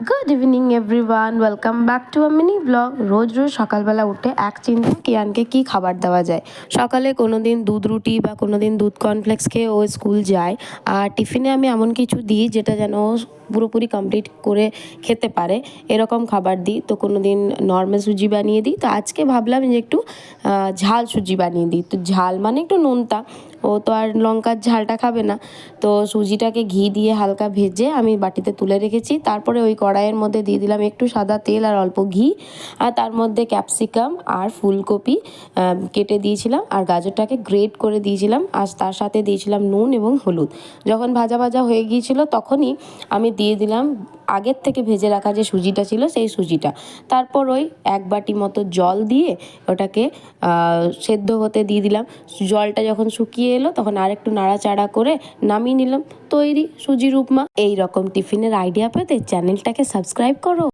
Good evening everyone, welcome back to a mini blog. রোজ রোজ সকালবেলা উঠে এক চিন্তা কিয়ানকে কি খাবার দেওয়া যায়। সকালে কোনো দিন দুধ রুটি বা কোনো দিন দুধ কর্নফ্লেক্স খেয়ে ও স্কুল যায়। আর টিফিনে আমি এমন কিছু দিই যেটা যেন ও পুরোপুরি কমপ্লিট করে খেতে পারে, এরকম খাবার দিই। তো কোনো দিন নর্মাল সুজি বানিয়ে দিই, তো আজকে ভাবলাম যে একটু ঝাল সুজি বানিয়ে দিই। তো ঝাল মানে একটু নোনতা, ও তো আর লঙ্কার ঝালটা খাবে না। তো সুজিটাকে ঘি দিয়ে হালকা ভেজে আমি বাটিতে তুলে রেখেছি। তারপরে ওই কড়াইয়ের মধ্যে দিয়ে দিলাম একটু সাদা তেল আর অল্প ঘি, আর তার মধ্যে ক্যাপসিকাম আর ফুলকপি কেটে দিয়েছিলাম, আর গাজরটাকে গ্রেট করে দিয়েছিলাম, আর তার সাথে দিয়েছিলাম নুন এবং হলুদ। যখন ভাজা ভাজা হয়ে গিয়েছিল তখনই আমি দিয়ে দিলাম আগের থেকে ভেজে রাখা যে সুজিটা ছিল সেই সুজিটা। তারপর ওই এক বাটি মতো জল দিয়ে ওটাকে সেদ্ধ হতে দিয়ে দিলাম। জলটা যখন শুকিয়ে এলো তখন আর একটু নাড়াচাড়া করে নামিয়ে নিলাম। তৈরি সুজির উপমা। এই রকম টিফিনের আইডিয়া পেতে চ্যানেলটাকে সাবস্ক্রাইব করো।